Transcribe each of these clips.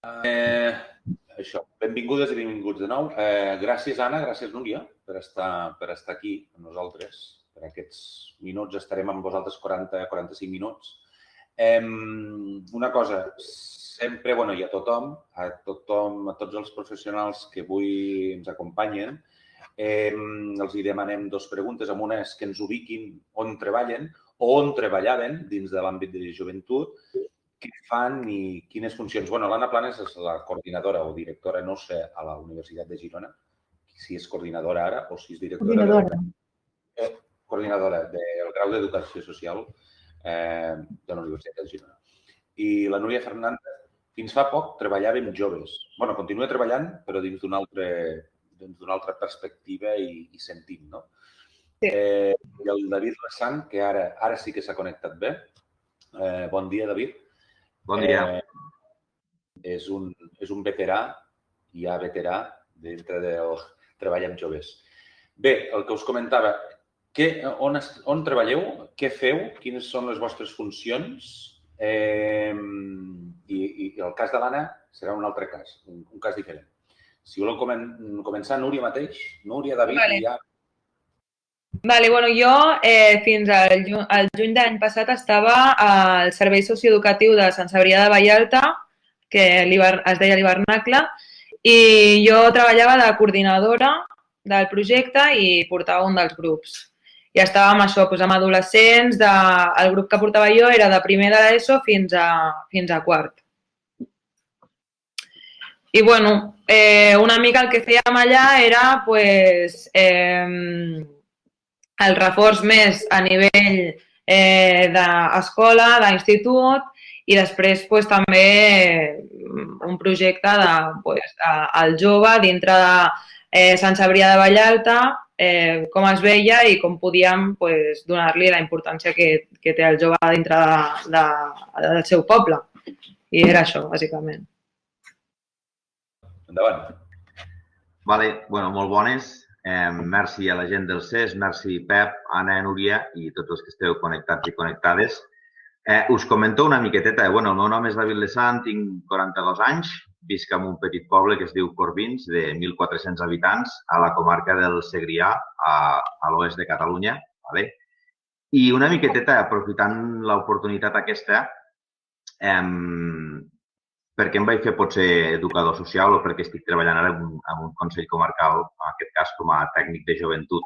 Això. Benvingudes i benvinguts de nou. Gràcies, Anna, gràcies, Núria, per estar aquí amb nosaltres. Per aquests minuts estarem amb vosaltres 40-45 minuts. Una cosa, sempre, i a tothom, a tots els professionals que avui ens acompanyen, els hi demanem dues preguntes. Una és que ens ubiquin on treballen o on treballaven dins de l'àmbit de joventut, què fan i quines funcions. L'Anna Planes és la coordinadora o directora, no sé, a la Universitat de Girona, si és coordinadora ara o si és directora coordinadora del grau d'Educació Social de la Universitat de Girona. I la Núria Fernández, fins fa poc, treballava amb joves. Continua treballant, però dins d'una altra perspectiva i sentit, no? I el David Lassan, que ara sí que s'ha connectat bé. Bon dia, David. Bon dia. És un veterà, ja veterà, dintre del treball amb joves. Bé, el que us comentava, on treballeu, què feu, quines són les vostres funcions, i el cas de l'Anna serà un altre cas, un cas diferent. Si voleu començar, Núria mateix, Núria, David i ja... Jo fins al juny de l'any passat estava al Servei Socioeducatiu de Sant Cebrià de Vallalta, que es deia l'Hivernacle, i jo treballava de coordinadora del projecte i portava un dels grups. I estàvem amb adolescents, el grup que portava jo era de primer de l'ESO fins a quart. I una mica el que fèiem allà era el reforç més a nivell d'escola, d'institut, i després també un projecte al jove dintre de Sant Cebrià de Vallalta, com es veia i com podíem donar-li la importància que té el jove dintre del seu poble. I era això, bàsicament. Endavant. Molt bones. Merci a la gent del CES, merci Pep, Anna, Núria i tots els que esteu connectats i connectades. Us comento una miqueteta. El meu nom és David Lassan, tinc 42 anys, visc en un petit poble que es diu Corbins, de 1.400 habitants, a la comarca del Segrià, a l'oest de Catalunya. I una miqueteta, aprofitant l'oportunitat aquesta, perquè em vaig fer potser educador social o perquè estic treballant ara en un consell comarcal, en aquest cas com a tècnic de joventut.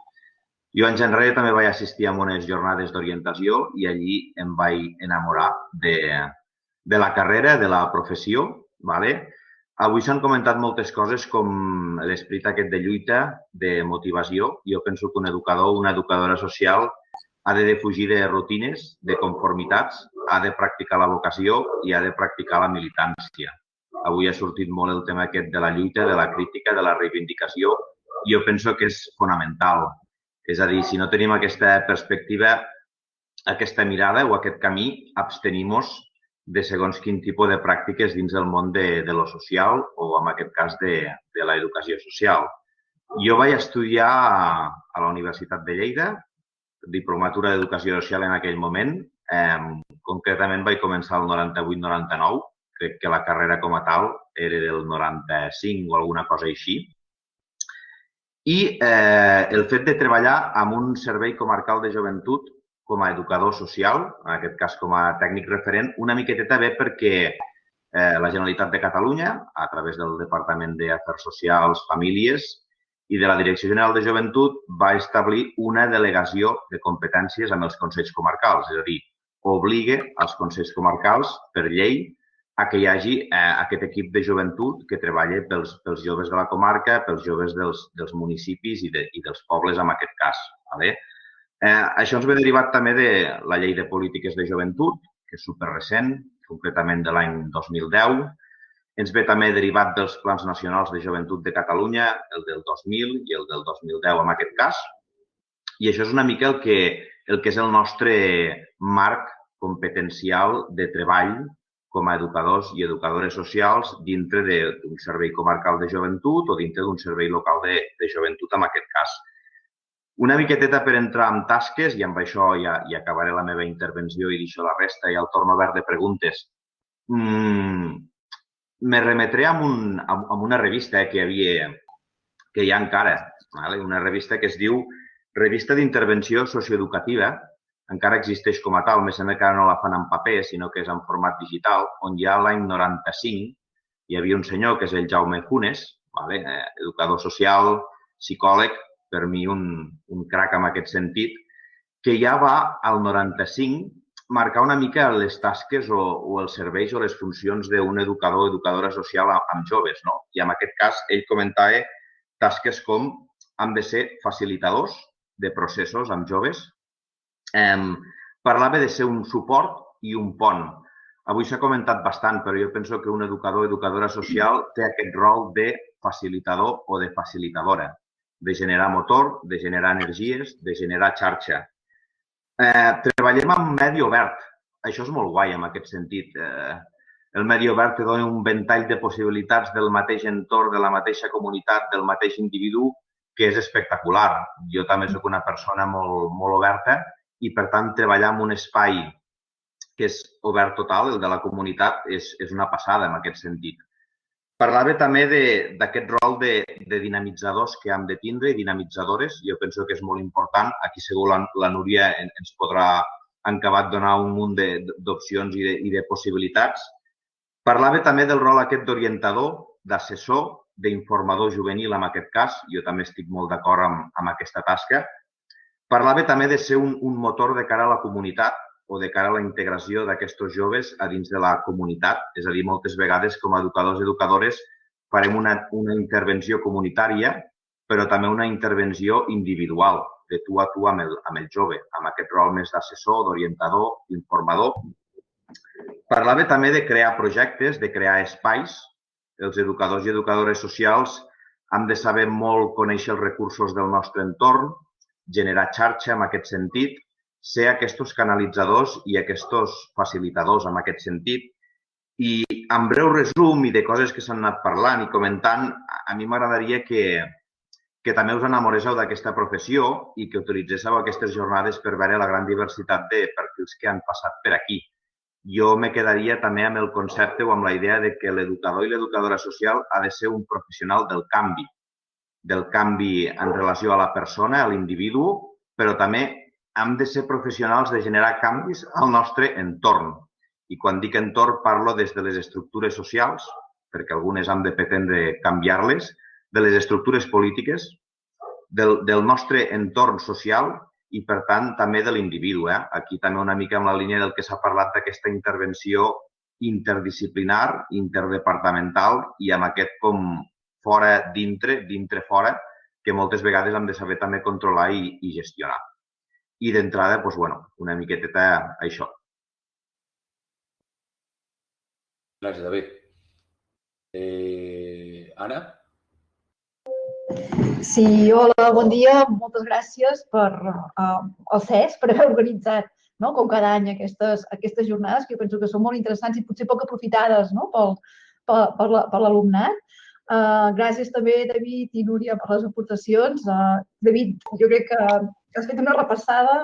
Jo en general també vaig assistir a unes jornades d'orientació i allí em vaig enamorar de la carrera, de la professió. Avui s'han comentat moltes coses com l'esperit aquest de lluita, de motivació. Jo penso que un educador o una educadora social ha de defugir de rutines, de conformitats, ha de practicar la vocació i ha de practicar la militància. Avui ha sortit molt el tema aquest de la lluita, de la crítica, de la reivindicació. Jo penso que és fonamental. És a dir, si no tenim aquesta perspectiva, aquesta mirada o aquest camí, abstenim-nos de segons quin tipus de pràctiques dins del món de lo social o, en aquest cas, de l'educació social. Jo vaig estudiar a la Universitat de Lleida, diplomatura d'Educació Social en aquell moment. Concretament vaig començar el 98-99, crec que la carrera com a tal era del 95 o alguna cosa així. I el fet de treballar en un servei comarcal de joventut com a educador social, en aquest cas com a tècnic referent, una miqueteta bé perquè la Generalitat de Catalunya, a través del Departament d'Afers Socials, Famílies i de la Direcció General de Joventut, va establir una delegació de competències amb els consells comarcals, és a dir, obliga als consells comarcals, per llei, a que hi hagi aquest equip de joventut que treballa pels joves de la comarca, pels joves dels municipis i dels pobles, en aquest cas. Això ens ve derivat també de la Llei de Polítiques de Joventut, que és superrecent, concretament de l'any 2010. Ens ve també derivat dels Plans Nacionals de Joventut de Catalunya, el del 2000 i el del 2010, en aquest cas. I això és una mica el que és el nostre marc competencial de treball com a educadors i educadores socials dintre d'un servei comarcal de joventut o dintre d'un servei local de joventut, en aquest cas. Una miqueteta per entrar en tasques, i amb això ja acabaré la meva intervenció i deixo la resta i el torn obert de preguntes. me remetré a una revista que hi ha encara, una revista que es diu Revista d'Intervenció Socioeducativa, encara existeix com a tal, més encara no la fan en paper, sinó que és en format digital, on ja l'any 95 hi havia un senyor que és el Jaume Funes, educador social, psicòleg, per mi un crac en aquest sentit, que ja va al 95 marcar una mica les tasques o els serveis o les funcions d'un educador o educadora social amb joves. I en aquest cas ell comentava tasques com han de ser facilitadors de processos amb joves. Parlava de ser un suport i un pont. Avui s'ha comentat bastant, però jo penso que un educador o educadora social té aquest rol de facilitador o de facilitadora, de generar motor, de generar energies, de generar xarxa. Treballem en medi obert. Això és molt guai en aquest sentit. El medi obert te dona un ventall de possibilitats del mateix entorn, de la mateixa comunitat, del mateix individu, que és espectacular. Jo també soc una persona molt oberta i, per tant, treballar en un espai que és obert total, el de la comunitat, és una passada en aquest sentit. Parlava també d'aquest rol de dinamitzadors que hem de tindre i dinamitzadores. Jo penso que és molt important. Aquí segur la Núria ens podrà acabar de donar un munt d'opcions i de possibilitats. Parlava també del rol aquest d'orientador, d'assessor, d'informador juvenil en aquest cas. Jo també estic molt d'acord amb aquesta tasca. Parlava també de ser un motor de cara a la comunitat o de cara a la integració d'aquests joves a dins de la comunitat. És a dir, moltes vegades com a educadors i educadores farem una intervenció comunitària, però també una intervenció individual, de tu a tu amb el jove, amb aquest rol més d'assessor, d'orientador, d'informador. Parlava també de crear projectes, de crear espais. Els educadors i educadores socials hem de saber molt conèixer els recursos del nostre entorn, generar xarxa en aquest sentit, ser aquests canalitzadors i aquests facilitadors en aquest sentit. I en breu resum i de coses que s'han anat parlant i comentant, a mi m'agradaria que també us enamoréssiu d'aquesta professió i que utilitzéssiu aquestes jornades per veure la gran diversitat de perfils que han passat per aquí. Jo me quedaria també amb el concepte o amb la idea de que l'educador i l'educadora social ha de ser un professional del canvi en relació a la persona, a l'individu, però també hem de ser professionals de generar canvis al nostre entorn. I quan dic entorn parlo des de les estructures socials, perquè algunes hem de pretendre canviar-les, de les estructures polítiques, del nostre entorn social i, per tant, també de l'individu. Aquí també una mica en la línia del que s'ha parlat d'aquesta intervenció interdisciplinar, interdepartamental i amb aquest com fora, dintre, dintre-fora, que moltes vegades hem de saber també controlar i gestionar. I d'entrada, doncs, una miqueteta això. Gràcies, David. Anna? Sí, hola, bon dia. Moltes gràcies al CES per haver organitzat, com cada any, aquestes jornades, que jo penso que són molt interessants i potser poc aprofitades per l'alumnat. Gràcies també, David i Núria, per les aportacions. David, jo crec que has fet una repassada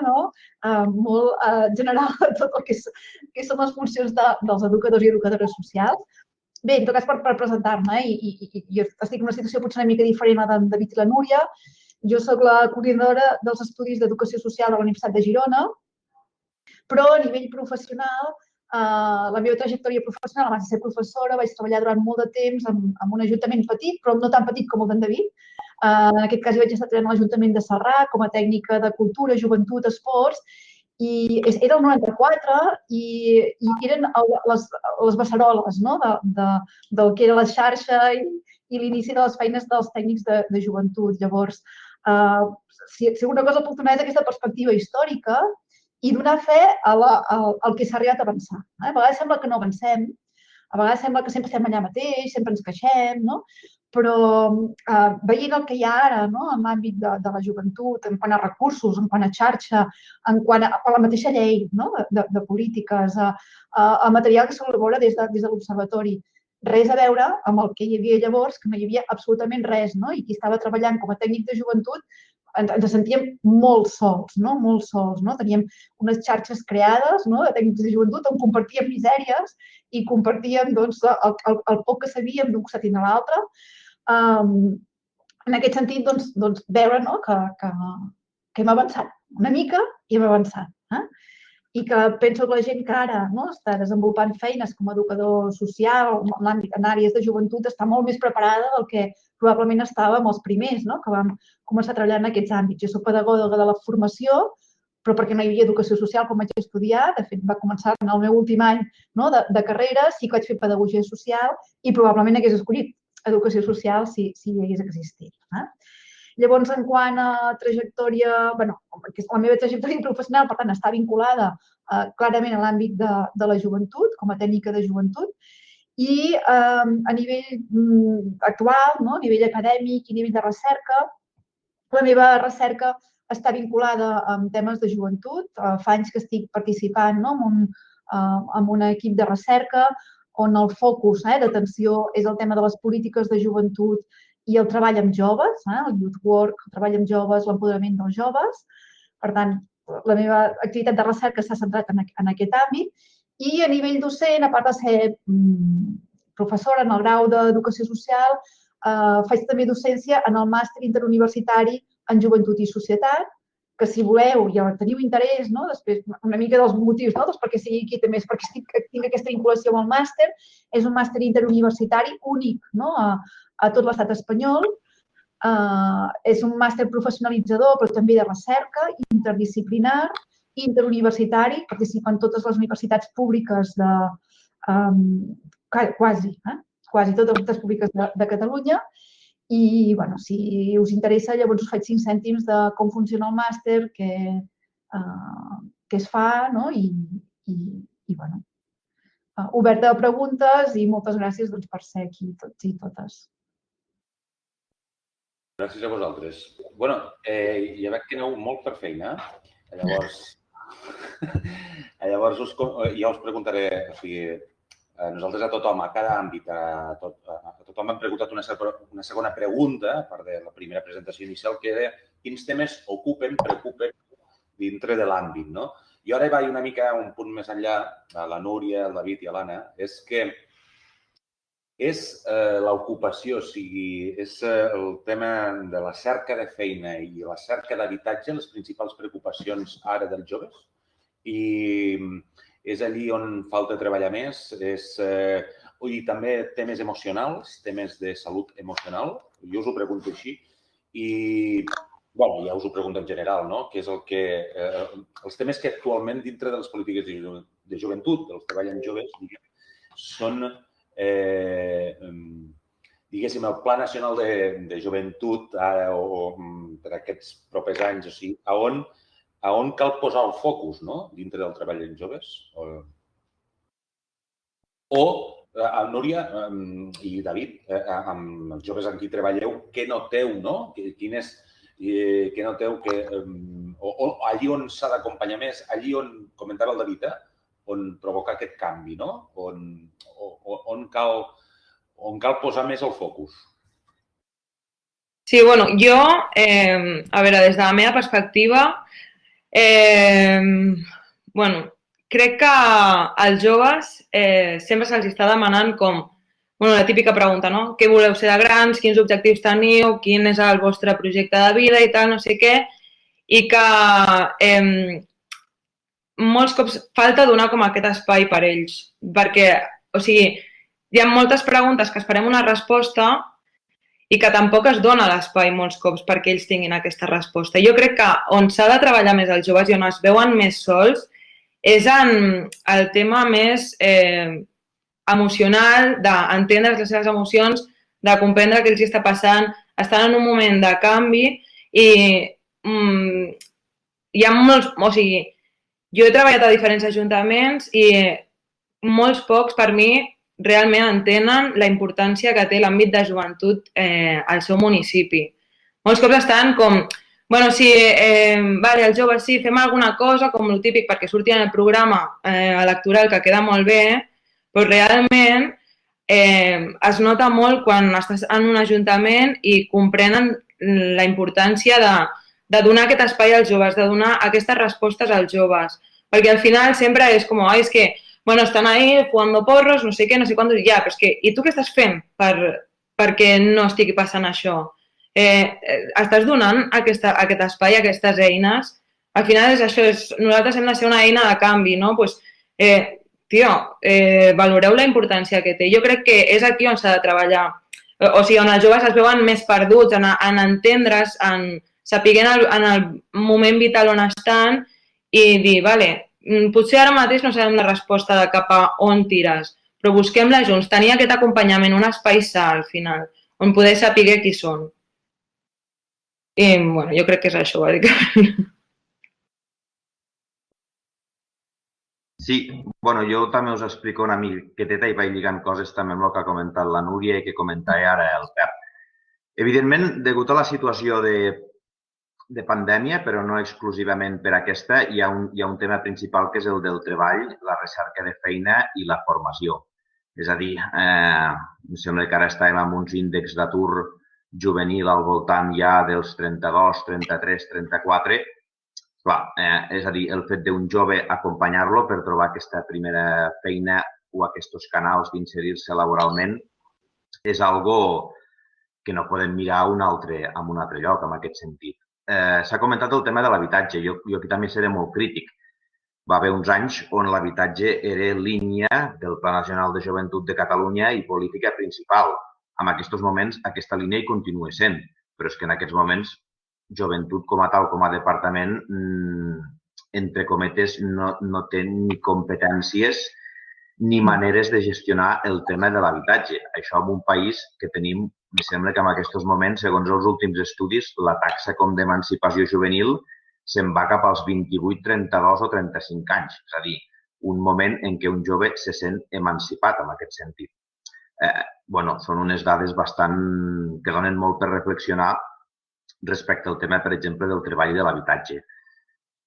molt general de tot el que són les funcions dels educadors i educadores socials. Bé, en tot cas, per presentar-me, i jo estic en una situació potser una mica diferent a la d'en David i la Núria. Jo soc la coordinadora dels Estudis d'Educació Social de la Universitat de Girona, però a nivell professional, la meva trajectòria professional, abans de ser professora, vaig treballar durant molt de temps en un ajuntament petit, però no tan petit com el d'en David. En aquest cas, vaig estar treballant a l'Ajuntament de Sarrà com a tècnica de cultura, joventut, esports, i era el 94 i eren les beceroles del que era la xarxa i l'inici de les feines dels tècnics de joventut. Llavors, si alguna cosa puc donar és aquesta perspectiva històrica i donar fe al que s'ha arribat a avançar. A vegades sembla que no avancem, a vegades sembla que sempre estem allà mateix, sempre ens queixem, però veient el que hi ha ara en l'àmbit de la joventut, en quant a recursos, en quant a xarxa, en quant a la mateixa llei de polítiques, el material que s'elabora des de l'Observatori, res a veure amb el que hi havia llavors, que no hi havia absolutament res, i qui estava treballant com a tècnic de joventut ens sentíem molt sols, molt sols. Teníem unes xarxes creades de tècnics de joventut on compartíem misèries i compartíem el poc que sabíem d'un costat i de l'altre. En aquest sentit, veure que hem avançat una mica i hem avançat. I que penso que la gent que ara està desenvolupant feines com a educador social en àrees de joventut està molt més preparada del que probablement estàvem els primers que vam començar a treballar en aquests àmbits. Jo soc pedagoga de la formació, però perquè no hi havia educació social quan vaig estudiar. De fet, va començar en el meu últim any de carrera, sí que vaig fer pedagogia social i probablement hagués escollit educació social si hi hagués existit. Llavors, en quant a trajectòria, la meva trajectòria professional, per tant, està vinculada clarament a l'àmbit de la joventut, com a tècnica de joventut, i a nivell actual, a nivell acadèmic i a nivell de recerca, la meva recerca està vinculada amb temes de joventut. Fa anys que estic participant en un equip de recerca on el focus d'atenció és el tema de les polítiques de joventut i el treball amb joves, el youth work, el treball amb joves, l'empoderament dels joves. Per tant, la meva activitat de recerca s'ha centrat en aquest àmbit. I a nivell docent, a part de ser professora en el grau d'Educació Social, faig també docència en el màster interuniversitari en Joventut i Societat, que si voleu i teniu interès, després una mica dels motius perquè sigui aquí també és perquè tinc aquesta vinculació amb el màster. És un màster interuniversitari únic a tot l'estat espanyol. És un màster professionalitzador, però també de recerca, interdisciplinar, interuniversitari, participa en totes les universitats públiques quasi totes les universitats públiques de Catalunya. I, si us interessa, llavors us faig 5 cèntims de com funciona el màster, què es fa, i oberta a preguntes i moltes gràcies per ser aquí tots i totes. Gràcies a vosaltres. Ja veig que aneu molt per feina. Llavors ja us preguntaré, nosaltres a tothom, a cada àmbit, a tothom hem preguntat una segona pregunta, a part de la primera presentació inicial, que era quins temes preocupen dintre de l'àmbit. Jo ara vaig una mica un punt més enllà, a la Núria, al David i a l'Anna, és que és l'ocupació, o sigui, és el tema de la cerca de feina i la cerca d'habitatge les principals preocupacions ara dels joves. I és allí on falta treballar més, i també temes emocionals, temes de salut emocional. Jo us ho pregunto així i ja us ho pregunto en general, què és els temes que actualment dintre de les polítiques de joventut, dels treball amb joves, són, diguéssim, el Pla Nacional de Joventut o per aquests propers anys, o sigui, a on cal posar el focus dintre del treball amb joves? O, Núria i David, amb els joves amb qui treballeu, què noteu, què noteu allí on s'ha d'acompanyar més, allí on, comentava el David, on provoca aquest canvi, on cal posar més el focus? Sí, jo, a veure, des de la meva perspectiva, crec que als joves sempre se'ls està demanant la típica pregunta, què voleu ser de grans, quins objectius teniu, quin és el vostre projecte de vida i tal, no sé què, i que molts cops falta donar com aquest espai per ells, perquè, o sigui, hi ha moltes preguntes que esperem una resposta i que tampoc es dona l'espai molts cops perquè ells tinguin aquesta resposta. Jo crec que on s'ha de treballar més els joves i on es veuen més sols és en el tema més emocional, d'entendre les seves emocions, de comprendre què els està passant, estan en un moment de canvi i hi ha molts, o sigui, jo he treballat a diferents ajuntaments i molts pocs per mi realment entenen la importància que té l'àmbit de joventut al seu municipi. Molts cops estan com, sí, els joves sí, fem alguna cosa, com el típic, perquè surti en el programa electoral que queda molt bé, però realment es nota molt quan estàs en un ajuntament i comprenen la importància de donar aquest espai als joves, de donar aquestes respostes als joves. Perquè al final sempre és com, és que bueno, estan ahí jugando porros, no sé què, no sé quant, ja, però és que, i tu què estàs fent perquè no estigui passant això? Estàs donant aquest espai, aquestes eines? Al final és això, nosaltres hem de ser una eina de canvi, no? Pues, tio, valoreu la importància que té. Jo crec que és aquí on s'ha de treballar. O sigui, on els joves es veuen més perduts, en entendre's, en saber en el moment vital on estan i dir, vale, potser ara mateix no sabem la resposta de cap a on tires, però busquem-la junts, tenir aquest acompanyament, un espai sa al final, on poder saber qui són. I, bueno, jo crec que és això, bàsicament. Sí, bueno, jo també us explico una miqueteta i vaig lligant coses també amb el que ha comentat la Núria i que comentava ara el Pep. Evidentment, degut a la situació de pandèmia, però no exclusivament per aquesta, hi ha un tema principal que és el del treball, la recerca de feina i la formació. És a dir, em sembla que ara estàvem amb uns índexs d'atur juvenil al voltant ja dels 32, 33, 34. Clar, és a dir, el fet d'un jove acompanyar-lo per trobar aquesta primera feina o aquests canals d'inserir-se laboralment és algo que no podem mirar en un altre lloc, en aquest sentit. S'ha comentat el tema de l'habitatge. Jo aquí també seré molt crític. Va haver uns anys on l'habitatge era línia del Pla Nacional de Joventut de Catalunya i política principal. En aquests moments aquesta línia hi continua sent, però és que en aquests moments Joventut com a tal, com a departament, entre cometes, no té ni competències ni maneres de gestionar el tema de l'habitatge. Això en un país que tenim, em sembla que en aquests moments, segons els últims estudis, la taxa com d'emancipació juvenil se'n va cap als 28, 32 o 35 anys. És a dir, un moment en què un jove se sent emancipat en aquest sentit. Són unes dades que donen molt per reflexionar respecte al tema, per exemple, del treball i de l'habitatge.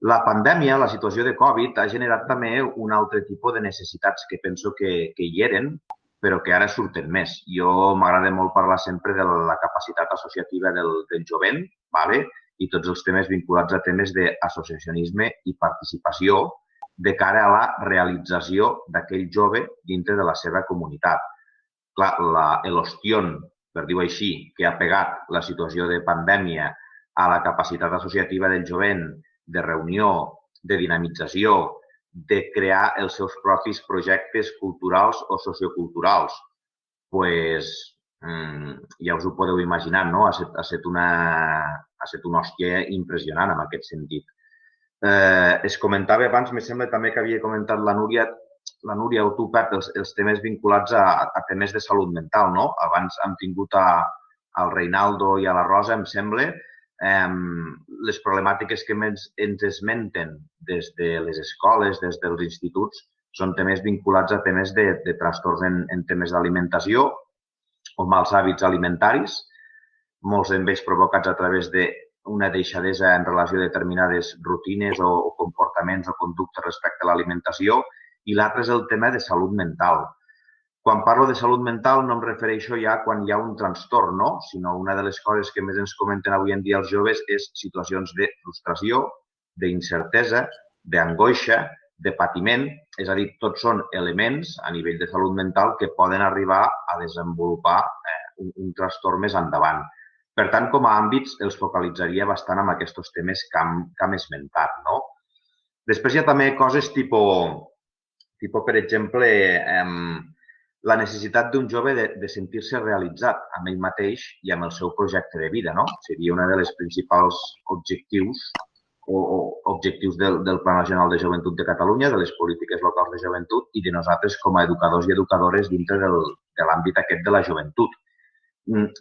La pandèmia, la situació de Covid, ha generat també un altre tipus de necessitats que penso que hi eren, però que ara surten més. Jo m'agrada molt parlar sempre de la capacitat associativa del jovent, i tots els temes vinculats a temes d'associacionisme i participació de cara a la realització d'aquell jove dintre de la seva comunitat. Clar, l'ostión, per dir-ho així, que ha pegat la situació de pandèmia a la capacitat associativa del jovent de reunió, de dinamització, de crear els seus propis projectes culturals o socioculturals, ja us ho podeu imaginar, no? Ha estat una hòstia impressionant en aquest sentit. Es comentava abans, me sembla també que havia comentat la Núria o tu, Pep, els temes vinculats a temes de salut mental, no? Abans hem tingut al Reinaldo i a la Rosa, em sembla, les problemàtiques que ens esmenten des de les escoles, des dels instituts, són temes vinculats a temes de trastorns en temes d'alimentació o mals hàbits alimentaris, molts d'ells provocats a través d'una deixadesa en relació a determinades rutines o comportaments o conductes respecte a l'alimentació, i l'altre és el tema de salut mental. Quan parlo de salut mental no em refereixo ja quan hi ha un trastorn, no? Sinó una de les coses que més ens comenten avui en dia els joves és situacions de frustració, d'incertesa, d'angoixa, de patiment. És a dir, tots són elements a nivell de salut mental que poden arribar a desenvolupar un trastorn més endavant. Per tant, com a àmbits, els focalitzaria bastant en aquests temes que hem esmentat, no? Després hi ha també coses tipus, per exemple, la necessitat d'un jove de sentir-se realitzat amb ell mateix i amb el seu projecte de vida, no? Seria una de les principals objectius del Pla Nacional de Joventut de Catalunya, de les polítiques locals de joventut i de nosaltres com a educadors i educadores dintre de l'àmbit aquest de la joventut.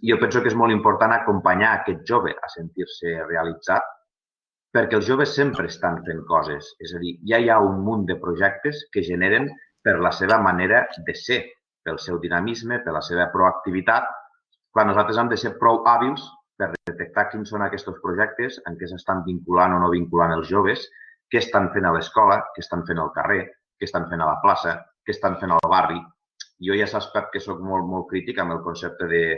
Jo penso que és molt important acompanyar aquest jove a sentir-se realitzat perquè els joves sempre estan fent coses. És a dir, ja hi ha un munt de projectes que generen per la seva manera de ser, pel seu dinamisme, per la seva proactivitat. Clar, nosaltres hem de ser prou hàbils per detectar quins són aquests projectes, en què s'estan vinculant o no vinculant els joves, què estan fent a l'escola, què estan fent al carrer, què estan fent a la plaça, què estan fent al barri. Jo ja saps, Pep, que soc molt crític amb el concepte de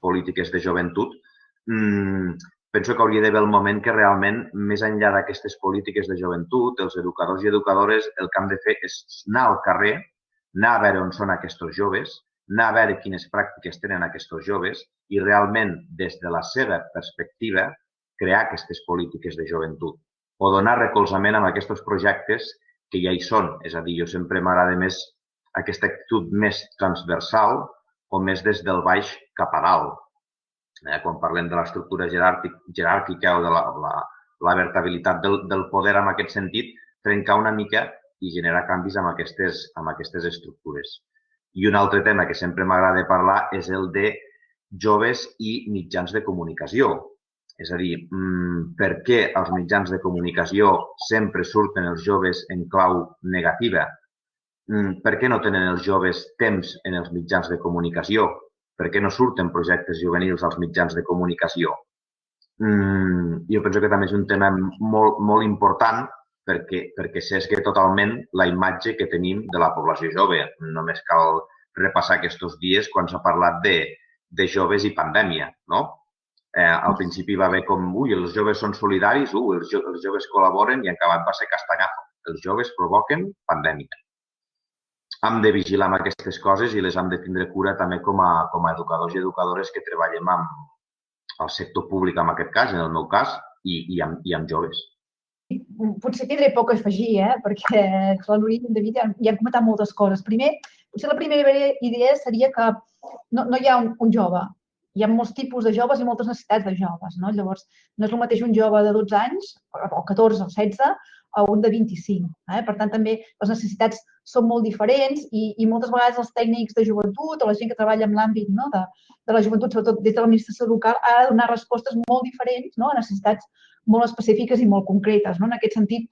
polítiques de joventut, penso que hauria d'haver el moment que realment, més enllà d'aquestes polítiques de joventut, els educadors i educadores el que han de fer és anar al carrer, anar a veure on són aquests joves, anar a veure quines pràctiques tenen aquests joves i realment, des de la seva perspectiva, crear aquestes polítiques de joventut o donar recolzament a aquests projectes que ja hi són. És a dir, jo sempre m'agrada més aquesta actitud més transversal o més des del baix cap a dalt. Quan parlem de l'estructura jeràrquica o de la vertabilitat del poder en aquest sentit, trencar una mica i generar canvis amb aquestes estructures. I un altre tema que sempre m'agrada parlar és el de joves i mitjans de comunicació. És a dir, per què als mitjans de comunicació sempre surten els joves en clau negativa? Per què no tenen els joves temps en els mitjans de comunicació? Per què no surten projectes juvenils als mitjans de comunicació? Jo penso que també és un tema molt important perquè sesga totalment la imatge que tenim de la població jove. Només cal repassar aquests dies quan s'ha parlat de joves i pandèmia, no? Al principi va haver com, els joves són solidaris, els joves col·laboren i en acabat va ser castanyazo. Els joves provoquen pandèmia. Hem de vigilar amb aquestes coses i les hem de tindre cura també com a educadors i educadores que treballem al sector públic, en aquest cas, en el meu cas, i amb joves. Potser tindré poc a afegir, perquè la Núria i en David ja han comentat moltes coses. Primer, potser la primera idea seria que no hi ha un jove. Hi ha molts tipus de joves i moltes necessitats de joves. Llavors, no és el mateix un jove de 12 anys, o 14 o 16, o un de 25. Per tant, també les necessitats són molt diferents i moltes vegades els tècnics de joventut o la gent que treballa en l'àmbit de la joventut, sobretot des de l'administració local, ha de donar respostes molt diferents a necessitats molt específiques i molt concretes. En aquest sentit,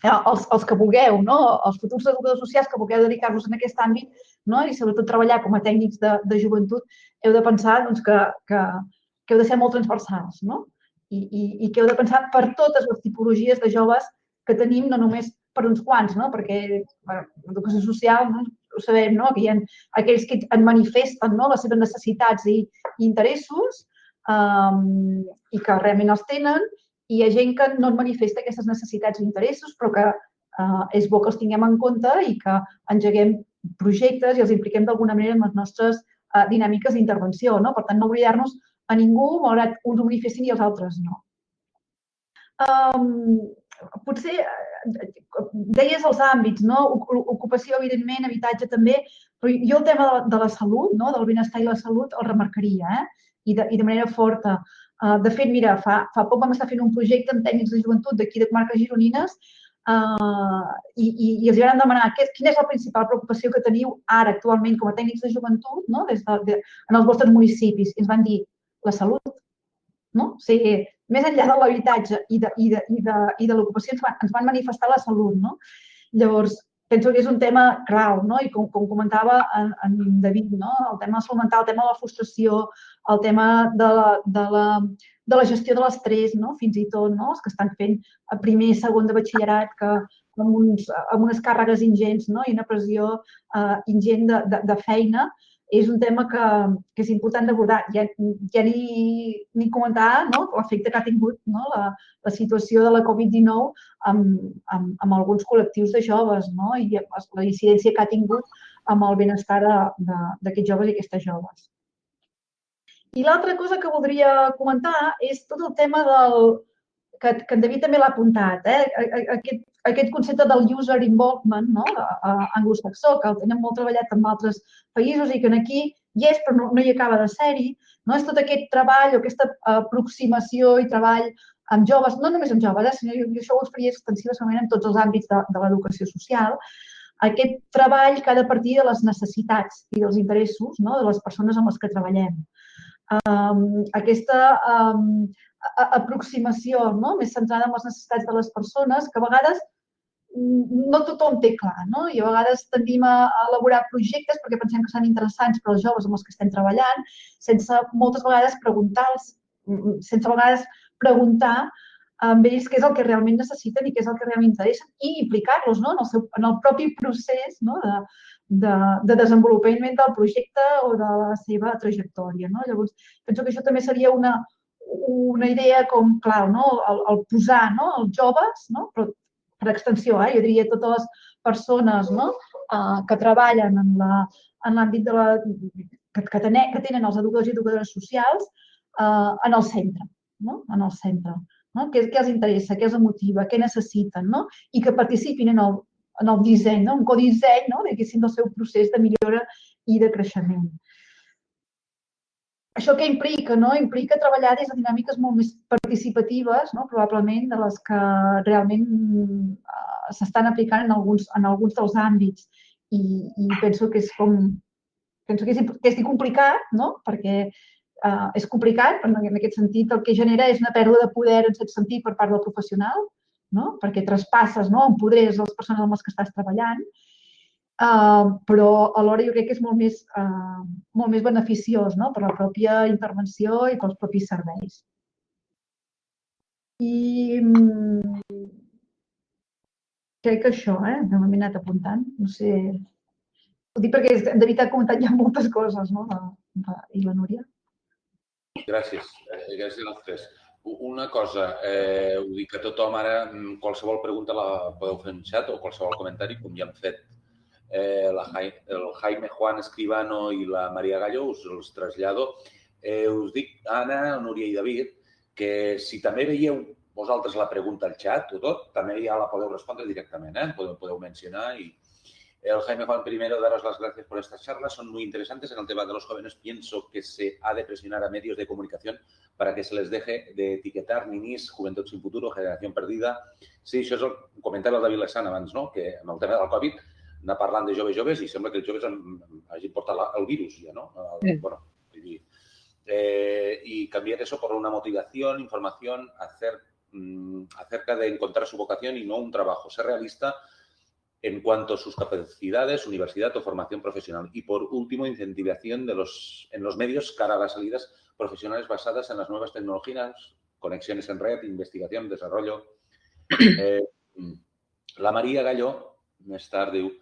els que vulgueu, els futurs educadors socials que vulgueu dedicar-vos en aquest àmbit i sobretot treballar com a tècnics de joventut, heu de pensar que heu de ser molt transversals i que heu de pensar per totes les tipologies de joves que tenim, no només per uns quants, perquè l'educació social, ho sabem, que hi ha aquells que en manifesten les seves necessitats i interessos i que realment els tenen, i hi ha gent que no en manifesta aquestes necessitats i interessos, però que és bo que els tinguem en compte i que engeguem projectes i els impliquem d'alguna manera en les nostres dinàmiques d'intervenció. Per tant, no oblidar-nos a ningú, malgrat uns ho manifestin i els altres no. Potser deies els àmbits, ocupació, evidentment, habitatge també, però jo el tema de la salut, del benestar i la salut, el remarcaria, i de manera forta. De fet, mira, fa poc vam estar fent un projecte amb tècnics de joventut d'aquí de comarques gironines i els vam demanar quina és la principal preocupació que teniu ara actualment com a tècnics de joventut en els vostres municipis. I ens van dir la salut. O sigui, més enllà de l'habitatge i de l'ocupació ens van manifestar la salut. Llavors, penso que és un tema clau i com comentava en David, el tema de la salut mental, el tema de la frustració, el tema de la gestió de l'estrès, fins i tot els que estan fent primer i segon de batxillerat amb unes càrregues ingents i una pressió ingent de feina, és un tema que és important d'abordar. Ja ni comentar l'efecte que ha tingut la situació de la Covid-19 amb alguns col·lectius de joves i la incidència que ha tingut amb el benestar d'aquests joves i aquestes joves. I l'altra cosa que voldria comentar és tot el tema que en David també l'ha apuntat, aquest concepte del user involvement anglosaxó, que el tenen molt treballat en altres països i que aquí hi és, però no hi acaba de ser-hi. És tot aquest treball o aquesta aproximació i treball amb joves, no només amb joves, sinó que això ho faria extensivament en tots els àmbits de l'educació social, aquest treball que ha de partir de les necessitats i dels interessos de les persones amb les que treballem. Aquesta aproximació més centrada en les necessitats de les persones, que a vegades no tothom té clar, i a vegades tendim a elaborar projectes perquè pensem que són interessants per als joves amb els que estem treballant, sense moltes vegades preguntar amb ells què és el que realment necessiten i què és el que realment interessa i implicar-los en el propi procés de desenvolupament del projecte o de la seva trajectòria. Llavors, penso que això també seria una idea com clau, no? El posar, no? Els joves, no? Però per extensió, jo diria totes les persones, no? Que treballen en l'àmbit de que tenen els educadors i educadores socials en el centre, no? En el centre. No? Què els interessa, què els motiva, què necessiten, no? I que participin en el disseny, no? Un codisseny, no? Diguéssim, del seu procés de millora i de creixement. Això què implica? No? Implica treballar des de dinàmiques molt més participatives, no? Probablement de les que realment s'estan aplicant en alguns dels àmbits. I penso que és complicat, no? Perquè és complicat, però en aquest sentit el que genera és una pèrdua de poder en aquest sentit per part del professional, no? Perquè traspasses, no? Empodres les persones amb les que estàs treballant, però alhora jo crec que és molt més beneficiós, no? Per la pròpia intervenció i pels propis serveis. I crec que això, no m'he anat apuntant, no sé... Ho dic perquè de veritat he comentat ja moltes coses, no? I la Núria? Gràcies. Gràcies a les tres. Una cosa, ho dic a tothom ara, qualsevol pregunta la podeu fer en xat o qualsevol comentari, com ja han fet el Jaime Juan Escribano i la Maria Gallo, us els trasllado. Us dic, Anna, Núria i David, que si també veieu vosaltres la pregunta al xat o tot, també ja la podeu respondre directament, podeu mencionar y... El Jaime Juan, primero, daros las gracias por estas charlas. Son muy interesantes. En el tema de los jóvenes pienso que se ha de presionar a medios de comunicación para que se les deje de etiquetar ninis, juventud sin futuro, generación perdida. Sí, això és el comentari del David Lessan abans, no? Que amb el tema del Covid anar parlant de joves i sembla que els joves hagin portat el virus ja, no? Bueno, y cambiar eso por una motivación, información acerca de encontrar su vocación y no un trabajo. Ser realista en cuanto a sus capacidades, universidad o formación profesional. Y, por último, incentivación en los medios cara a las salidas profesionales basadas en las nuevas tecnologías, conexiones en red, investigación, desarrollo. La Maria Gallo, més tard, diu,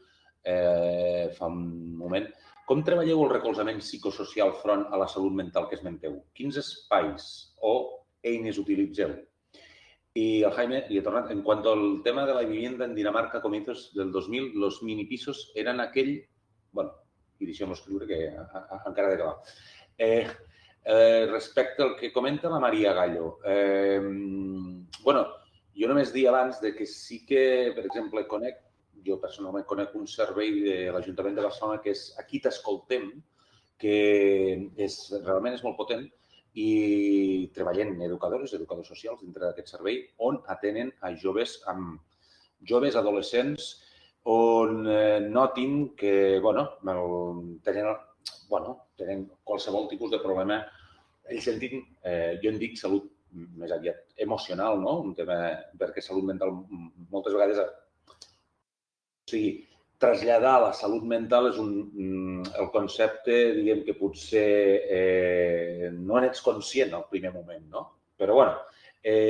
fa un moment, com treballeu el recolzament psicosocial front a la salut mental que esmenteu? Quins espais o eines utilitzeu? Y el Jaime, y he tornat, en cuanto al tema de la vivienda en Dinamarca, a comienzos del 2000, los minipisos eran aquell... Bueno, i deixem-ho escriure, que encara ha d'acabar. Respecte al que comenta la Maria Gallo, bueno, jo només dir abans que sí que, per exemple, jo personalment conec un servei de l'Ajuntament de Barcelona que és Aquí t'escoltem, que realment és molt potent, i treballen educadors socials dintre d'aquest servei on atenen a joves adolescents on notin que tenen qualsevol tipus de problema. Ells sentin, jo en dic salut més aviat emocional, no? Un tema perquè salut mental moltes vegades... O sigui, traslladar la salut mental és el concepte, diguem que potser no n'ets conscient al primer moment, no? Però, bueno,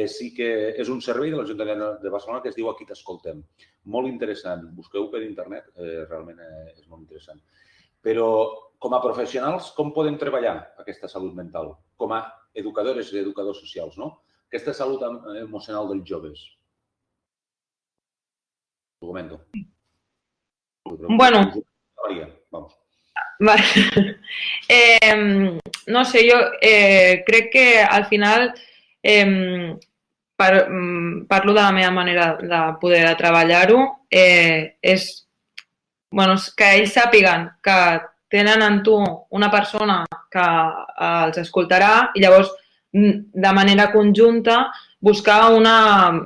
sí que és un servei de l'Ajuntament de Barcelona que es diu Aquí t'escoltem. Molt interessant. Busqueu per internet, realment és molt interessant. Però, com a professionals, com podem treballar aquesta salut mental? Com a educadores i educadors socials, no? Aquesta salut emocional dels joves. Ho comento. Bueno, no sé, jo crec que al final parlo de la meva manera de poder treballar-ho, és que ells sàpiguen que tenen en tu una persona que els escoltarà i llavors de manera conjunta buscar una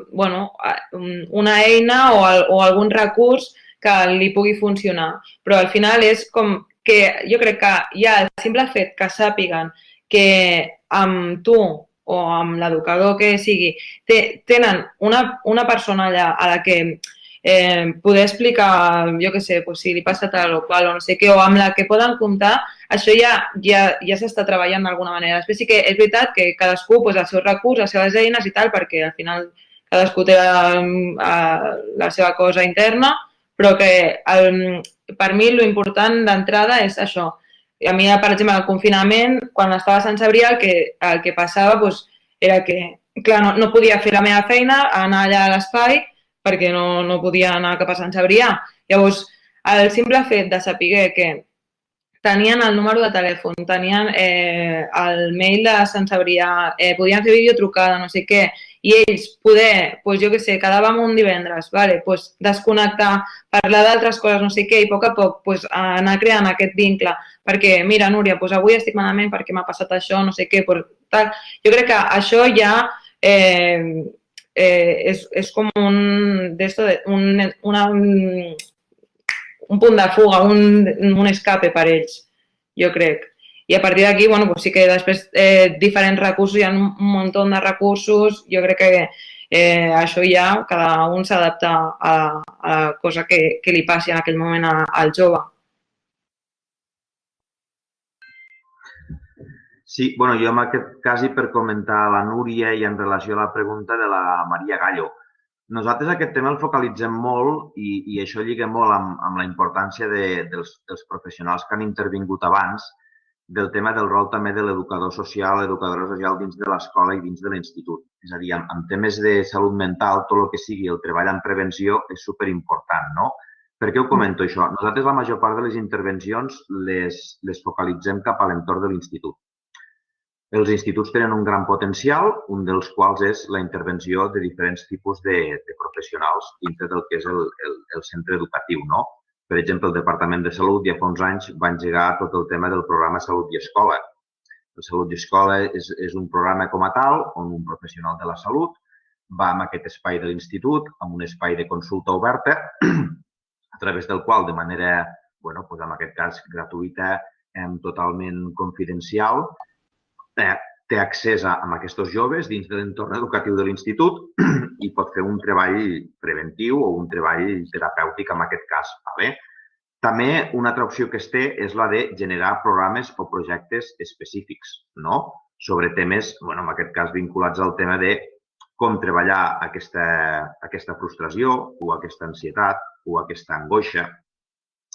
eina o algun recurs que li pugui funcionar. Però al final és com que jo crec que ja el simple fet que sàpiguen que amb tu o amb l'educador que sigui tenen una persona allà a la que poder explicar, jo què sé, si li passa tal o qual o no sé què, o amb la que poden comptar, això ja s'està treballant d'alguna manera. Després sí que és veritat que cadascú posa el seu recurs, les seves eines i tal, perquè al final cadascú té la seva cosa interna, però que per mi l'important d'entrada és això. A mi, per exemple, al confinament, quan estava a Sant Cebrià, el que passava era que, clar, no podia fer la meva feina, anar allà a l'espai, perquè no podia anar cap a Sant Cebrià. Llavors, el simple fet de saber que tenien el número de telèfon, tenien el mail de Sant Cebrià, podien fer videotrucada, no sé què, i ells poder, doncs jo què sé, quedàvem un divendres, vale, doncs desconnectar, parlar d'altres coses, no sé què, i a poc doncs anar creant aquest vincle, perquè mira, Núria, doncs avui estic malament perquè m'ha passat això, no sé què, doncs, tal. Jo crec que això ja és com un punt de fuga, un escape per ells, jo crec. I a partir d'aquí, bueno, pues sí que després diferents recursos, hi ha un munt de recursos, jo crec que això ja cada un s'adapta a la cosa que li passi en aquell moment al jove. Sí, bueno, jo en aquest cas i per comentar a la Núria i en relació a la pregunta de la Maria Gallo. Nosaltres aquest tema el focalitzem molt i això lliga molt amb la importància dels professionals que han intervingut abans del tema del rol també de l'educador social, l'educadora social dins de l'escola i dins de l'institut. És a dir, en temes de salut mental, tot el que sigui el treball en prevenció és superimportant, no? Per què ho comento això? Nosaltres la major part de les intervencions les focalitzem cap a l'entorn de l'institut. Els instituts tenen un gran potencial, un dels quals és la intervenció de diferents tipus de professionals dintre del que és el centre educatiu, no? Per exemple, el Departament de Salut ja fa uns anys va engegar tot el tema del programa Salut i Escola. El Salut i Escola és un programa com a tal on un professional de la salut va amb aquest espai de l'institut, amb un espai de consulta oberta, a través del qual, de manera, bueno, en aquest cas gratuïta, totalment confidencial, té accés a aquests joves dins de l'entorn educatiu de l'institut i pot fer un treball preventiu o un treball terapèutic en aquest cas. També una altra opció que es té és la de generar programes o projectes específics, no? Sobre temes, en aquest cas vinculats al tema de com treballar aquesta frustració o aquesta ansietat o aquesta angoixa.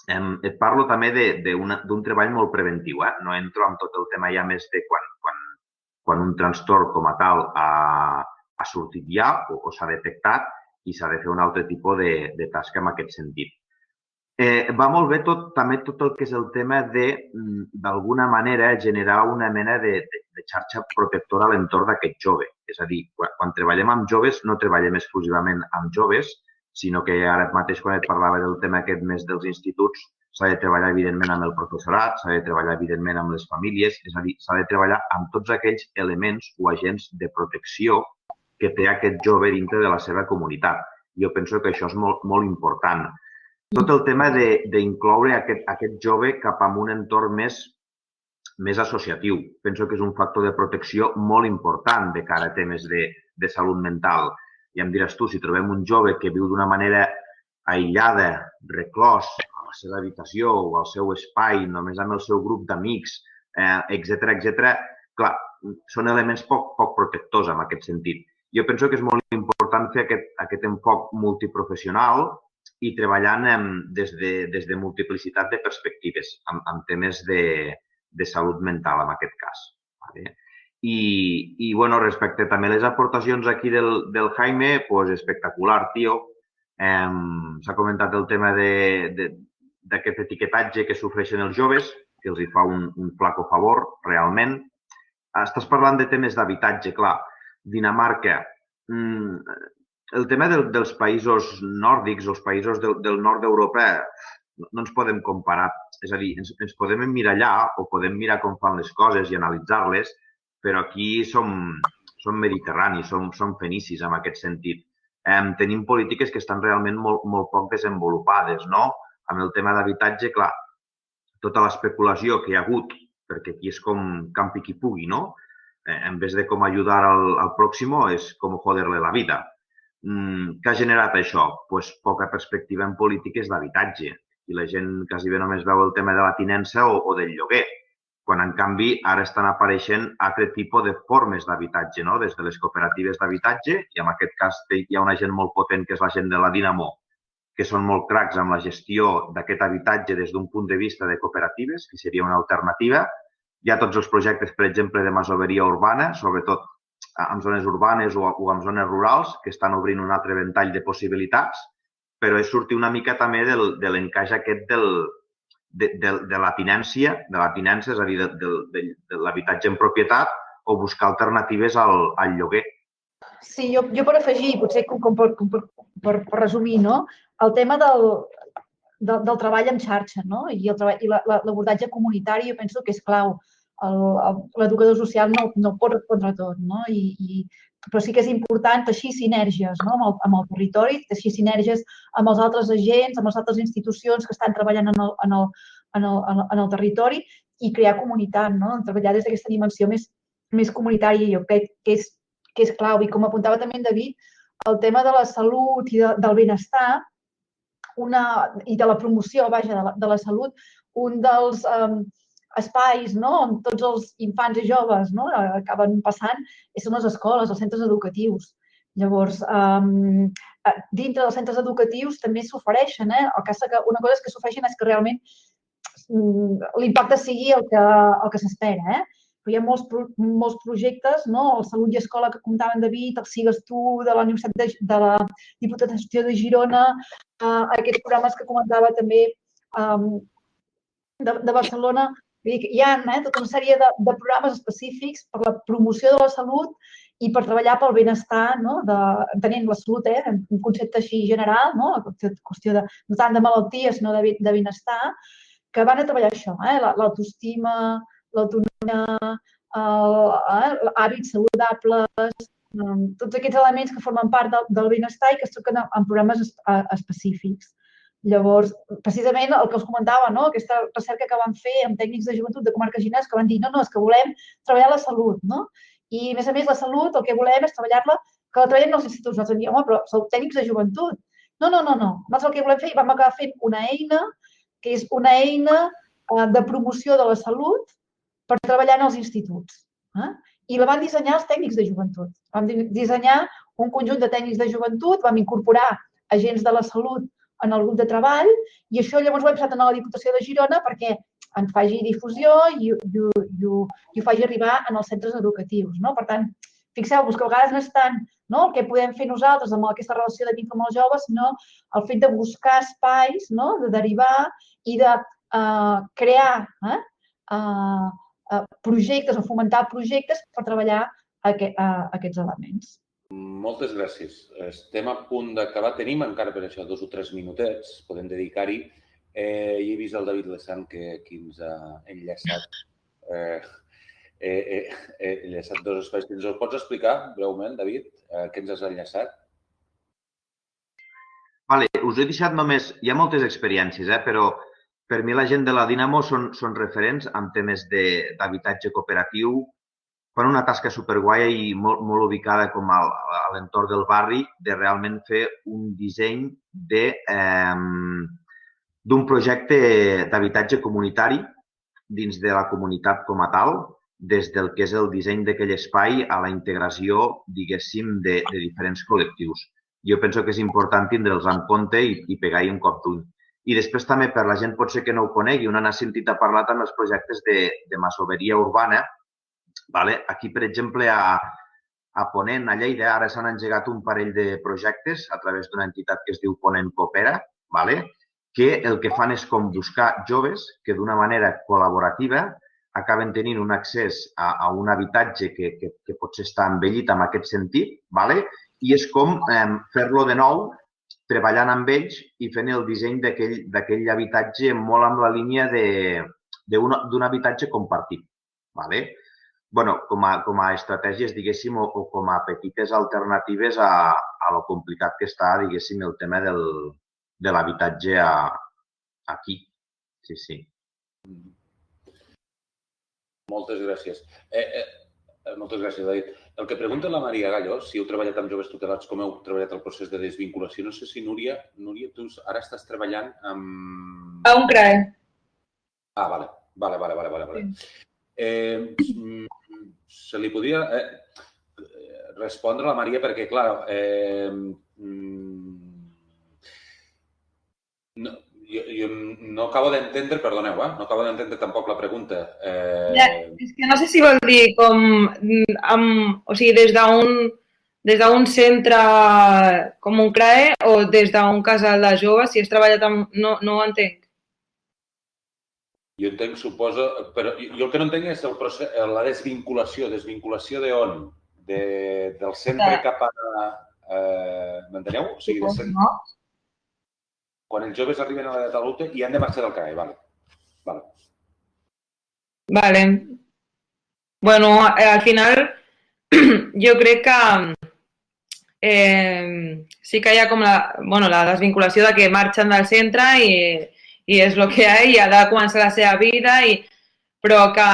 Et parlo també d'un treball molt preventiu. No entro en tot el tema ja més de quan un trastorn com a tal ha sortit ja o s'ha detectat i s'ha de fer un altre tipus de tasca en aquest sentit. Va molt bé també tot el que és el tema d'alguna manera, generar una mena de xarxa protectora a l'entorn d'aquest jove. És a dir, quan treballem amb joves, no treballem exclusivament amb joves, sinó que ara mateix, quan et parlava del tema aquest més dels instituts, s'ha de treballar, evidentment, amb el professorat, s'ha de treballar, evidentment, amb les famílies, és a dir, s'ha de treballar amb tots aquells elements o agents de protecció que té aquest jove dintre de la seva comunitat. Jo penso que això és molt important. Tot el tema d'incloure aquest jove cap a un entorn més associatiu. Penso que és un factor de protecció molt important de cara a temes de salut mental. Ja em diràs tu, si trobem un jove que viu d'una manera aïllada, reclòs, a la seva habitació o al seu espai, només amb el seu grup d'amics, etc., clar, són elements poc protectors en aquest sentit. Jo penso que és molt important fer aquest enfoc multiprofessional i treballant des de multiplicitat de perspectives en temes de salut mental, en aquest cas. I respecte també a les aportacions aquí del Jaime, doncs espectacular, tio. S'ha comentat el tema d'aquest etiquetatge que sofreixen els joves, que els hi fa un flaco favor, realment. Estàs parlant de temes d'habitatge, clar. Dinamarca, el tema dels països nòrdics, els països del nord d'Europa, no ens podem comparar. És a dir, ens podem emmirallar o podem mirar com fan les coses i analitzar-les, però aquí som mediterranis, som fenicis en aquest sentit. Tenim polítiques que estan realment molt poc desenvolupades, no? Amb el tema d'habitatge, clar, tota l'especulació que hi ha hagut, perquè aquí és com campi qui pugui, no? En vez de com ajudar al pròximo, és com joder-le la vida. Què ha generat això? Doncs poca perspectiva en polítiques d'habitatge. I la gent quasi bé només veu el tema de la tinença o del lloguer, quan en canvi ara estan apareixent altre tipus de formes d'habitatge, no? Des de les cooperatives d'habitatge, i en aquest cas hi ha una gent molt potent que és la gent de la Dinamo, que són molt cracs amb la gestió d'aquest habitatge des d'un punt de vista de cooperatives, que seria una alternativa. Hi ha tots els projectes, per exemple, de masoveria urbana, sobretot en zones urbanes o en zones rurals, que estan obrint un altre ventall de possibilitats, però és sortir una mica també de l'encaix aquest de la tinència, és a dir, de l'habitatge en propietat o buscar alternatives al lloguer. Sí, jo per afegir, potser com per resumir, no? El tema del treball en xarxa, no? I l'abordatge comunitari jo penso que és clau. L'educador social no pot respondre a tot, no? Però sí que és important teixir sinergies, no? amb el territori, teixir sinergies amb els altres agents, amb les altres institucions que estan treballant en el territori i crear comunitat, no? Treballar des d'aquesta dimensió més comunitària, jo crec que és clau. I com apuntava també en David, el tema de la salut i del benestar i de la promoció, vaja, de la salut, un dels espais on tots els infants i joves acaben passant són les escoles, els centres educatius. Llavors, dintre dels centres educatius també s'ofereixen. El cas que una cosa que s'ofereixen és que realment l'impacte sigui el que s'espera. Però hi ha molts projectes, el Salut i Escola que comentava en David, el Sigues Tu de la Universitat de la Diputació de Girona, aquests programes que comentava també de Barcelona. Hi ha tota una sèrie de programes específics per la promoció de la salut i per treballar pel benestar, entenent la salut, un concepte així general, qüestió no tant de malalties, sinó de benestar, que van a treballar això, l'autoestima, l'autonomia, hàbits saludables, tots aquests elements que formen part del benestar i que es toquen en programes específics. Llavors, precisament el que us comentava, aquesta recerca que van fer amb tècnics de joventut de comarques gironines que van dir no, és que volem treballar la salut, I, a més, la salut el que volem és treballar-la, que la treballem als instituts. Nosaltres diem, home, però sou tècnics de joventut. No. Nosaltres el que volem fer, vam acabar fent una eina, que és una eina de promoció de la salut per treballar en els instituts. I la van dissenyar els tècnics de joventut. Vam dissenyar un conjunt de tècnics de joventut, vam incorporar agents de la salut en el grup de treball i això llavors ho hem passat a la Diputació de Girona perquè ens faci difusió i ho faci arribar en els centres educatius. Per tant, fixeu-vos que a vegades no és tant el que podem fer nosaltres amb aquesta relació de vincle amb els joves, sinó el fet de buscar espais, de derivar i de crear projectes o fomentar projectes per treballar aquests elements. Moltes gràcies. Estem a punt d'acabar. Tenim encara per això 2 o 3 minutets, podem dedicar-hi. I he vist el David Lessant que aquí ens ha enllaçat. Enllaçat 2 espais. Ens ho pots explicar breument, David? Què ens has enllaçat? Vale, us he deixat només... Hi ha moltes experiències, però per mi la gent de la Dinamo són referents en temes d'habitatge cooperatiu. Fan una tasca superguaia i molt ubicada com a l'entorn del barri de realment fer un disseny d'un projecte d'habitatge comunitari dins de la comunitat com a tal, des del que és el disseny d'aquell espai a la integració, diguéssim, de diferents col·lectius. Jo penso que és important tindre'ls en compte i pegar-hi un cop d'ull. I després també per la gent potser que no ho conegui, una n'ha sentit a parlar també els projectes de masoveria urbana. Aquí, per exemple, a Ponent, a Lleida, ara s'han engegat un parell de projectes a través d'una entitat que es diu Ponent Coopera, que el que fan és com buscar joves que d'una manera col·laborativa acaben tenint un accés a un habitatge que potser està envellit en aquest sentit, i és com fer-lo de nou, treballant amb ells i fent el disseny d'aquell habitatge molt amb la línia d'un habitatge compartit. Com a estratègies, diguéssim, o com a petites alternatives a lo complicat que està, diguéssim, el tema de l'habitatge aquí. Sí. Moltes gràcies. Moltes gràcies, David. El que pregunta la Maria Gallo, si heu treballat amb joves tutelats, com heu treballat el procés de desvinculació, no sé si, Núria, tu ara estàs treballant amb... A un CRAE. Ah, vale. Se li podria respondre a la Maria perquè, clar, jo no No acabo d'entendre, perdoneu, no acabo d'entendre tampoc la pregunta. És que no sé si vol dir com, o sigui, des d'un centre com un CRAE o des d'un casal de joves, si has treballat amb... No ho entenc. Jo entenc, suposo, però jo el que no entenc és el procés, la desvinculació. Desvinculació d'on? Del centre cap a... M'enteneu? O sigui, quan els joves arriben a l'edat adulta i han de marxar del CRAE, vale. Vale. Bueno, al final jo crec que sí que hi ha com la desvinculació de que marxen del centre i és el que hi ha i ha de començar la seva vida, però que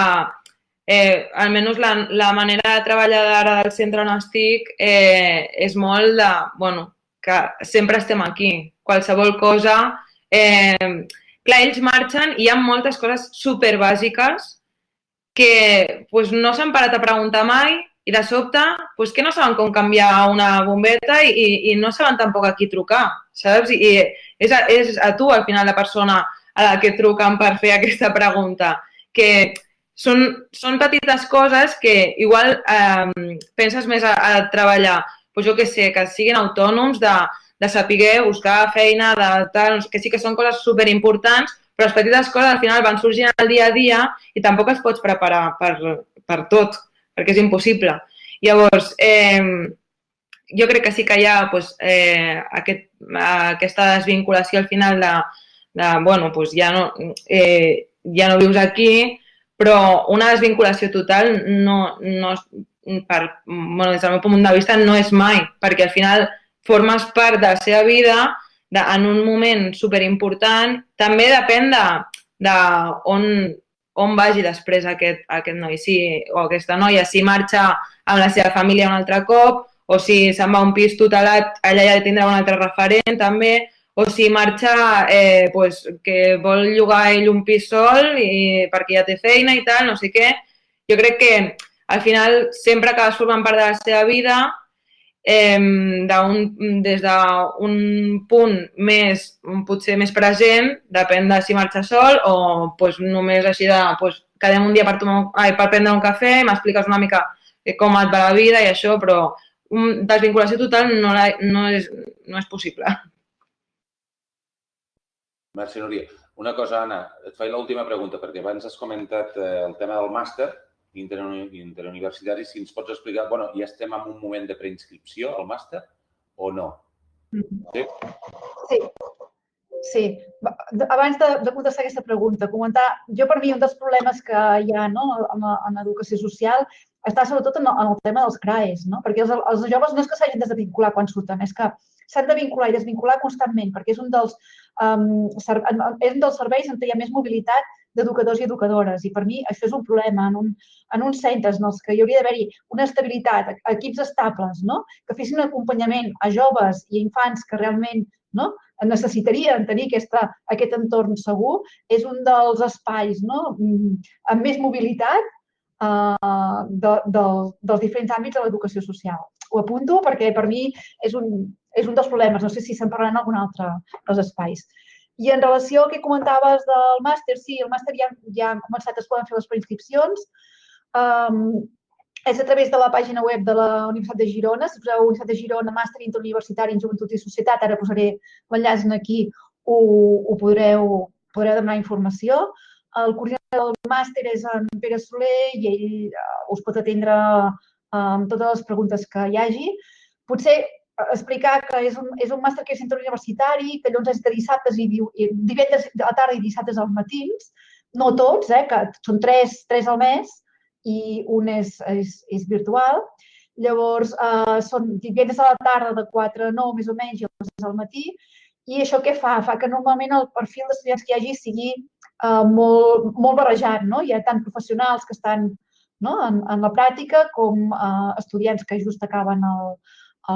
almenys la manera de treballar d'ara del centre on estic és molt de, bueno, que sempre estem aquí. Qualsevol cosa... Clar, ells marxen i hi ha moltes coses superbàsiques que no s'han parat a preguntar mai i de sobte que no saben com canviar una bombeta i no saben tampoc a qui trucar, saps? I és a tu, al final, la persona a la que truquen per fer aquesta pregunta. Que són petites coses que igual penses més a treballar, jo què sé, que siguin autònoms, de saber buscar feina, que sí que són coses superimportants, però les petites coses al final van sorgint al dia a dia i tampoc es pots preparar per tot, perquè és impossible. Llavors, jo crec que sí que hi ha aquesta desvinculació al final de bueno, ja no vius aquí, però una desvinculació total des del meu punt de vista no és mai, perquè al final formes part de la seva vida en un moment superimportant. També depèn d'on vagi després aquest noi o aquesta noia, si marxa amb la seva família un altre cop o si se'n va a un pis tutelat, allà ja tindrà un altre referent també, o si marxa que vol llogar ell un pis sol perquè ja té feina i tal, no sé què. Jo crec que al final sempre acabes formant part de la seva vida des d'un punt potser més present, depèn de si marxa sol o només així de quedem un dia per prendre un cafè i m'expliques una mica com et va la vida i això, però desvinculació total no és possible. Merci, Núria. Una cosa, Anna, et faig l'última pregunta, perquè abans has comentat el tema del màster interuniversitari. Si ens pots explicar, bueno, ja estem en un moment de preinscripció al màster o no? Sí. Abans de contestar aquesta pregunta, comentar, per mi un dels problemes que hi ha en l'educació social està sobretot en el tema dels CRAEs, perquè els joves no és que s'hagin de desvincular quan surten, és que s'han de vincular i desvincular constantment, perquè és un dels serveis on hi ha més mobilitat d'educadors i educadores. I per mi això és un problema. En uns centres en els que hi hauria d'haver-hi una estabilitat, equips estables, que fessin un acompanyament a joves i a infants que realment necessitarien tenir aquest entorn segur, és un dels espais amb més mobilitat dels diferents àmbits de l'educació social. Ho apunto perquè per mi és un dels problemes. No sé si se'n parlarà en algun altre dels espais. I en relació al que comentaves del màster, sí, el màster ja han començat, es poden fer les preinscripcions. És a través de la pàgina web de la Universitat de Girona. Si poseu Universitat de Girona, màster interuniversitari en joventut i societat, ara posaré l'enllaç aquí, ho podreu demanar informació. El coordinador del màster és en Pere Soler i ell us pot atendre amb totes les preguntes que hi hagi. Potser explicar que és un màster que és interuniversitari, que llavors és de dissabtes i divendres a la tarda i dissabtes als matins. No tots, que són 3 al mes i un és virtual. Llavors, són divendres a la tarda de 4 a 9, més o menys, i els al matí. I això què fa? Fa que normalment el perfil d'estudiants que hi hagi sigui molt barrejat. Hi ha tant professionals que estan en la pràctica com estudiants que just acaben el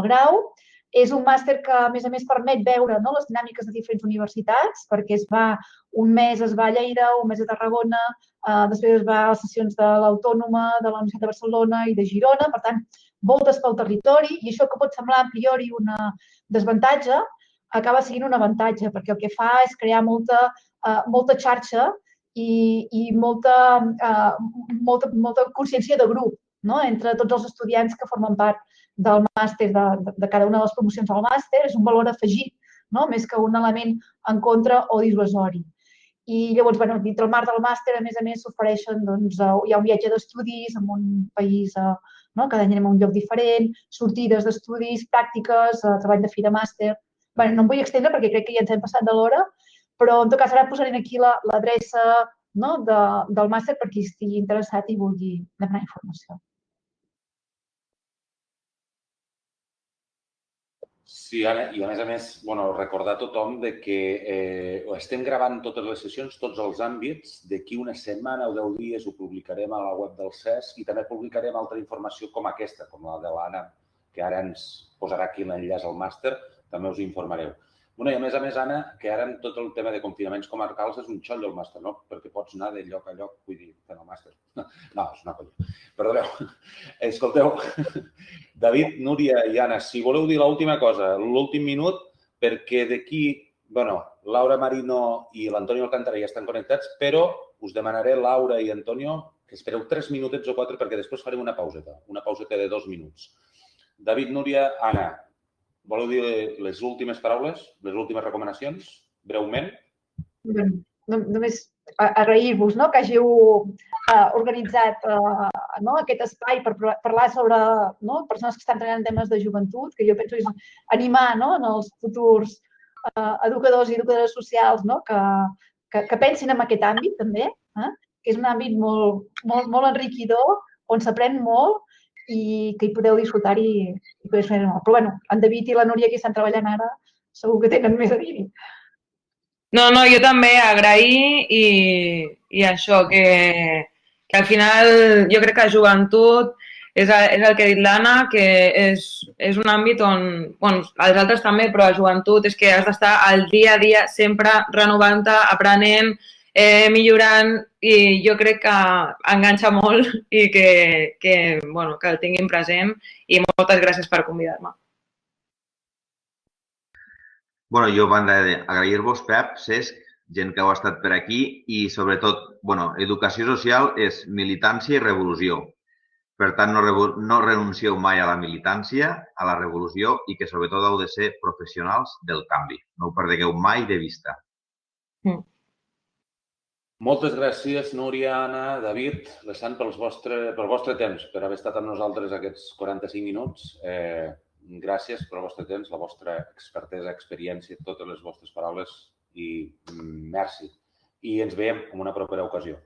grau. És un màster que, a més, permet veure les dinàmiques de diferents universitats, perquè un mes es va a Lleida, un mes a Tarragona, després es va a les sessions de l'Autònoma, de la Universitat de Barcelona i de Girona. Per tant, voltes pel territori, i això que pot semblar a priori un desavantatge, acaba sent un avantatge, perquè el que fa és crear molta molta xarxa i molta consciència de grup, no? Entre tots els estudiants que formen part del màster, de cada una de les promocions del màster. És un valor afegit, no? Més que un element en contra o dissuasori. I llavors, dintre el marc del màster, a més, s'ofereixen, hi ha un viatge d'estudis en un país, cada any anem a un lloc diferent, sortides d'estudis, pràctiques, treball de fi de màster. No em vull extendre perquè crec que ja ens hem passat de l'hora, però en tot cas ara posarem aquí l'adreça del màster per qui estigui interessat i vulgui demanar informació. Sí, Anna, i a més, recordar a tothom que estem gravant totes les sessions, tots els àmbits. D'aquí una setmana o 10 dies ho publicarem a la web del CES i també publicarem altra informació com aquesta, com la de l'Anna, que ara ens posarà aquí l'enllaç al màster, també us informareu. I a més, Anna, que ara amb tot el tema de confinaments comarcals és un xollo el màster, no? Perquè pots anar de lloc a lloc, vull dir, fent el màster. No, és una colla. Perdoneu. Escolteu, David, Núria i Anna, si voleu dir l'última cosa, l'últim minut, perquè d'aquí, Laura Marino i l'Antonio Alcántara ja estan connectats, però us demanaré, Laura i Antonio, que espereu 3 minutets o 4 perquè després farem una pauseta de 2 minuts. David, Núria, Anna, voleu dir les últimes paraules, les últimes recomanacions, breument? Només agrair-vos que hàgiu organitzat aquest espai per parlar sobre persones que estan treballant en temes de joventut, que jo penso és animar els futurs educadors i educadores socials que pensin en aquest àmbit també, que és un àmbit molt enriquidor, on s'aprèn molt i que hi podeu disfrutar-hi i podeu fer molt. Però en David i la Núria que estan treballant ara segur que tenen més a dir-hi. No, jo també agrair i això, que al final jo crec que joventut és el que ha dit l'Anna, que és un àmbit on, els altres també, però la joventut és que has d'estar al dia a dia sempre renovant-te, aprenent, millorant, i jo crec que enganxa molt i que el tinguin present, i moltes gràcies per convidar-me. Jo van agrair-vos, Pep, Cesc, gent que heu estat per aquí i, sobretot, educació social és militància i revolució. Per tant, no renuncieu mai a la militància, a la revolució i que, sobretot, heu de ser professionals del canvi. No ho perdegueu mai de vista. Moltes gràcies, Núria, Anna, David, Lessant, pel vostre temps, per haver estat amb nosaltres aquests 45 minuts. Gràcies pel vostre temps, la vostra expertesa, experiència, totes les vostres paraules i merci. I ens veiem en una propera ocasió.